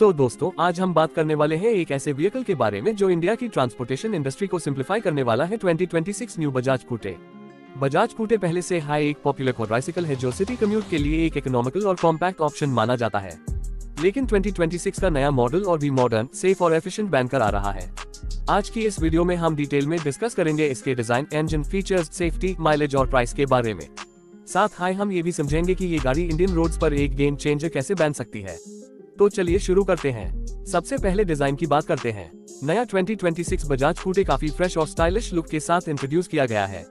तो दोस्तों, आज हम बात करने वाले हैं एक ऐसे व्हीकल के बारे में जो इंडिया की ट्रांसपोर्टेशन इंडस्ट्री को सिंप्लीफाई करने वाला है। 2026 new Bajaj scooty. Bajaj scooty पहले से एक पॉपुलर क्वाड्राइसिकल है जो सिटी कम्यूट के लिए एक इकोनॉमिकल और कॉम्पैक्ट ऑप्शन माना जाता है। लेकिन 2026 का नया मॉडल और भी मॉडर्न, सेफ और एफिशिएंट बनकर आ रहा है। आज की इस वीडियो में हम डिटेल में डिस्कस करेंगे इसके design, engine, features, safety, mileage और प्राइस के बारे में। साथ हम ये भी समझेंगे कि ये गाड़ी इंडियन रोड्स पर एक गेम चेंजर कैसे बन सकती है। तो चलिए शुरू करते हैं। सबसे पहले डिजाइन की बात करते हैं। नया 2026 बजाज स्कूटे काफी फ्रेश और स्टाइलिश लुक के साथ इंट्रोड्यूस किया गया है।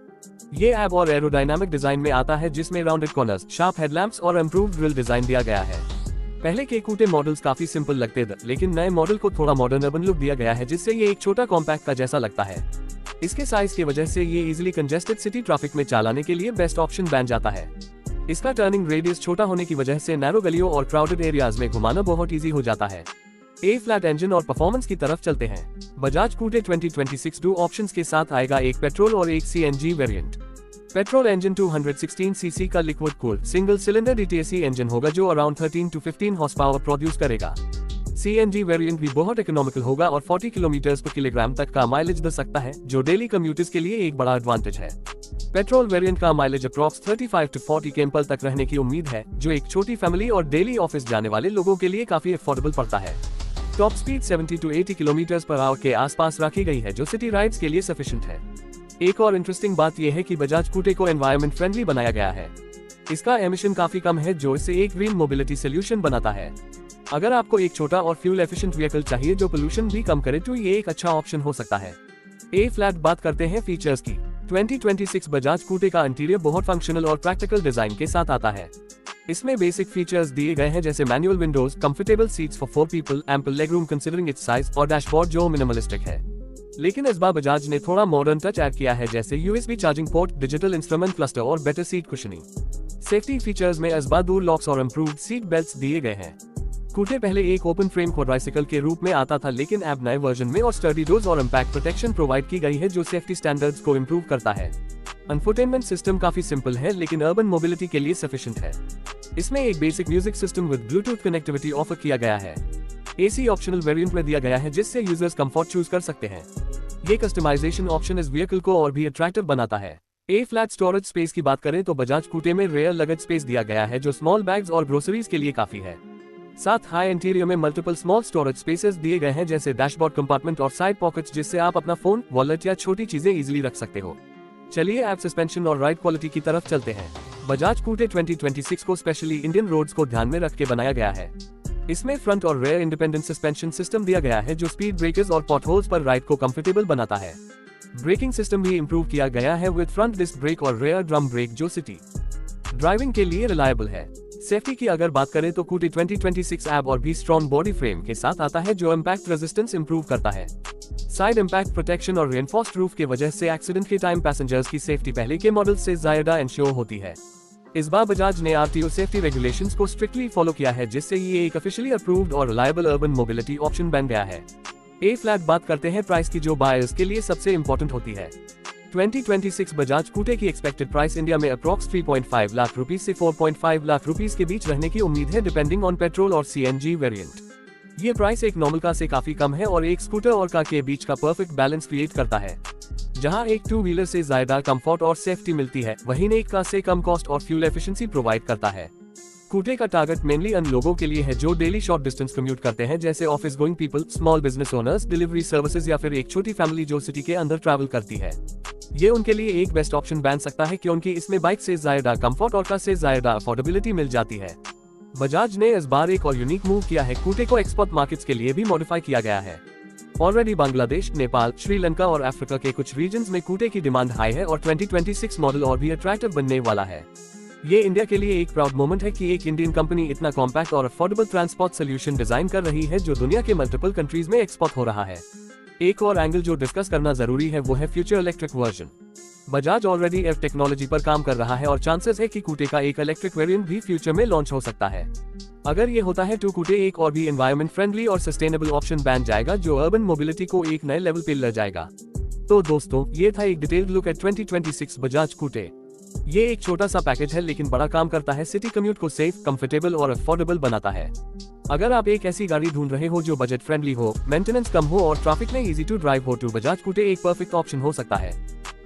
ये एब और एरोडायनामिक डिजाइन में आता है जिसमें राउंडेड कॉर्नर्स, शार्प हेडलैम्प्स और इम्प्रूव्ड ग्रिल डिजाइन दिया गया है। पहले के स्कूटे मॉडल्स काफी सिंपल लगते थे, लेकिन नए मॉडल को थोड़ा मॉडर्न अर्बन लुक दिया गया है जिससे ये एक छोटा कॉम्पैक्ट का जैसा लगता है। इसके साइज की वजह से ये इजिली कंजेस्टेड सिटी ट्रैफिक में चलाने के लिए बेस्ट ऑप्शन बन जाता है। इसका टर्निंग रेडियस छोटा होने की वजह से नैरो गलियों और क्राउडेड एरियाज में घुमाना बहुत इजी हो जाता है। ए फ्लैट इंजन और परफॉर्मेंस की तरफ चलते हैं। बजाज स्कूटे 2026 दो ऑप्शंस के साथ आएगा, एक पेट्रोल और एक CNG variant. Petrol engine 216 CC का liquid cooled single cylinder DTSI engine होगा जो around 13 to 15 horsepower produce करेगा। सीएनजी वेरिएंट भी बहुत इकोनॉमिकल होगा और 40 किलोमीटर पर किलोग्राम तक का माइलेज दे सकता है, जो डेली कम्यूटर्स के लिए एक बड़ा एडवांटेज है। पेट्रोल वेरिएंट का माइलेज अप्रॉक्स 35 to 40 kmph तक रहने की उम्मीद है, जो एक छोटी फैमिली और डेली ऑफिस जाने वाले लोगों के लिए काफी अफोर्डेबल पड़ता है। टॉप स्पीड 70 to 80 km/h के आसपास रखी गई है, जो सिटी राइड्स के लिए सफिशिएंट है। एक और इंटरेस्टिंग बात यह है कि बजाज स्कूटे को एनवायरमेंट फ्रेंडली बनाया गया है। इसका एमिशन काफी कम है, जो इसे एक ग्रीन मोबिलिटी सोल्यूशन बनाता है। अगर आपको एक छोटा और फ्यूल एफिशिएंट व्हीकल चाहिए जो पोल्यूशन भी कम करे, तो ये एक अच्छा ऑप्शन हो सकता है। ए फ्लैट बात करते हैं फीचर्स की। 2026 बजाज स्कूटे का इंटीरियर बहुत फंक्शनल और प्रैक्टिकल डिजाइन के साथ आता है। इसमें बेसिक फीचर्स दिए गए हैं जैसे manual Windows, comfortable seats for 4 people, ample leg room considering it's size और डैशबोर्ड जो मिनिमलिस्टिक है। लेकिन इस बार बजाज ने थोड़ा मॉडर्न टच ऐड किया है, जैसे USB charging port, digital instrument cluster और better seat cushioning. Safety features में इस बार डोर लॉक्स और इम्प्रूव्ड सीट बेल्ट्स दिए गए हैं। स्कूटे पहले एक ओपन फ्रेम क्वाड्राइसिकल के रूप में आता था, लेकिन अब नए वर्जन में और स्टर्डी डोर्स और इम्पैक्ट प्रोटेक्शन प्रोवाइड की गई है जो सेफ्टी स्टैंडर्ड्स को इम्प्रूव करता है। इंफोटेनमेंट सिस्टम काफी सिंपल है, लेकिन अर्बन मोबिलिटी के लिए सफिशिएंट है। इसमें एक basic music system with Bluetooth connectivity offer किया गया है। एसी ऑप्शनल वेरिएंट में दिया गया है जिससे यूजर्स कंफर्ट चूज कर सकते हैं। ये कस्टमाइजेशन ऑप्शन इस व्हीकल को और भी अट्रैक्टिव बनाता है। ए फ्लैट स्टोरेज स्पेस की बात करें तो बजाज स्कूटे में रेयर लगेज स्पेस दिया गया है जो स्मॉल बैग्स और ग्रोसरीज के लिए काफी है। साथ हाई इंटीरियर में मल्टीपल स्मॉल स्टोरेज स्पेसेस दिए गए हैं जैसे डैशबोर्ड कंपार्टमेंट और साइड पॉकेट्स, जिससे आप अपना फोन, वॉलेट या छोटी चीजें इजीली रख सकते हो। चलिए अब सस्पेंशन और राइड क्वालिटी की तरफ चलते हैं। बजाज स्कूटे 2026 को स्पेशली इंडियन रोड्स को ध्यान में रख के बनाया गया है। इसमें फ्रंट और रेयर इंडिपेंडेंट सस्पेंशन सिस्टम दिया गया है जो स्पीड ब्रेकर्स और पॉटहोल्स पर राइड को कंफर्टेबल बनाता है। ब्रेकिंग सिस्टम भी इम्प्रूव किया गया है विद फ्रंट डिस्क ब्रेक और रेयर ड्रम ब्रेक जो सिटी ड्राइविंग के लिए रिलायबल है। सेफ्टी की अगर बात करें तो स्कूटी 2026 एब और भी स्ट्रॉन्ग बॉडी फ्रेम के साथ आता है जो इम्पैक्ट रेजिस्टेंस इंप्रूव करता है। साइड इम्पैक्ट प्रोटेक्शन और रेनफोर्स्ड रूफ की वजह से एक्सीडेंट के टाइम पैसेंजर्स की सेफ्टी पहले के मॉडल से ज्यादा इंश्योर होती है। इस बार बजाज ने आरटीओ सेफ्टी रेगुलेशंस को स्ट्रिक्टली फॉलो किया है, जिससे ये एक ऑफिशियली अप्रूव्ड और रिलायबल अर्बन मोबिलिटी ऑप्शन बन गया है। ए फ्लैट बात करते हैं प्राइस की, जो बायर्स के लिए सबसे इंपॉर्टेंट होती है। 2026 बजाज स्कूटे की एक्सपेक्टेड प्राइस इंडिया में अप्रॉक्स 3.5 लाख रुपीज से 4.5 लाख रुपीज के बीच रहने की उम्मीद है, डिपेंडिंग ऑन पेट्रोल और सीएनजी वेरिएंट। ये प्राइस एक नॉर्मल कार से काफी कम है और एक स्कूटर और कार के बीच का परफेक्ट बैलेंस क्रिएट करता है। जहां एक टू व्हीलर से ज्यादा कंफर्ट और सेफ्टी मिलती है, वहीं एक कार से कम कॉस्ट और फ्यूल एफिशिएंसी प्रोवाइड करता है। स्कूटे का टारगेट मेनली उन लोगों के लिए है जो डेली शॉर्ट डिस्टेंस कम्यूट करते हैं, जैसे office going people, small business owners, delivery services या फिर एक छोटी फैमिली जो सिटी के अंदर ट्रैवल करती है। ये उनके लिए एक बेस्ट ऑप्शन बन सकता है, क्योंकि इसमें बाइक से ज्यादा कंफर्ट और कार से ज्यादा अफोर्डेबिलिटी मिल जाती है। बजाज ने इस बार एक और यूनिक मूव किया है। स्कूटे को एक्सपोर्ट मार्केट्स के लिए भी मॉडिफाई किया गया है। ऑलरेडी बांग्लादेश, नेपाल, श्रीलंका और अफ्रीका के कुछ रीजन्स में स्कूटे की डिमांड हाई है और 2026 मॉडल और भी अट्रैक्टिव बनने वाला है। ये इंडिया के लिए एक प्राउड मोमेंट है कि एक इंडियन कंपनी इतना कॉम्पैक्ट और अफोर्डेबल ट्रांसपोर्ट सोल्यूशन डिजाइन कर रही है जो दुनिया के मल्टीपल कंट्रीज में एक्सपोर्ट हो रहा है। एक और एंगल जो डिस्कस करना जरूरी है वो है future electric version. Bajaj already F technology पर काम कर रहा है और चांसेस है कि स्कूटे का एक इलेक्ट्रिक वेरिएंट भी फ्यूचर में लॉन्च हो सकता है। अगर ये होता है तो स्कूटे एक और भी एनवायरमेंट फ्रेंडली और सस्टेनेबल ऑप्शन बन जाएगा जो अर्बन मोबिलिटी को एक नए लेवल पे ले जाएगा। तो दोस्तों, ये था एक detailed look at 2026 Bajaj scooty. ये एक छोटा सा पैकेज है, लेकिन बड़ा काम करता है, सिटी कम्यूट को सेफ, कंफर्टेबल और अफोर्डेबल बनाता है। अगर आप एक ऐसी गाड़ी ढूंढ रहे हो जो बजट फ्रेंडली हो, मेंटेनेंस कम हो और ट्रैफिक में इजी टू ड्राइव हो, तो बजाज कूटे एक परफेक्ट ऑप्शन हो सकता है।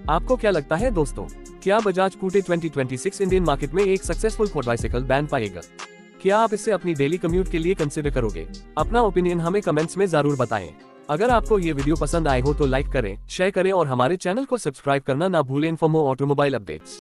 आपको क्या लगता है दोस्तों, क्या बजाज कूटे 2026 इंडियन मार्केट में एक सक्सेसफुल क्वाड्राइसिकल बैंड पाएगा? क्या आप इसे अपनी डेली कम्यूट के लिए कंसिडर करोगे? अपना ओपिनियन हमें कमेंट्स में जरूर बताएं। अगर आपको ये वीडियो पसंद आए हो तो लाइक करें, शेयर करें और हमारे चैनल को सब्सक्राइब करना ना भूलें फॉर मोर ऑटोमोबाइल अपडेट्स।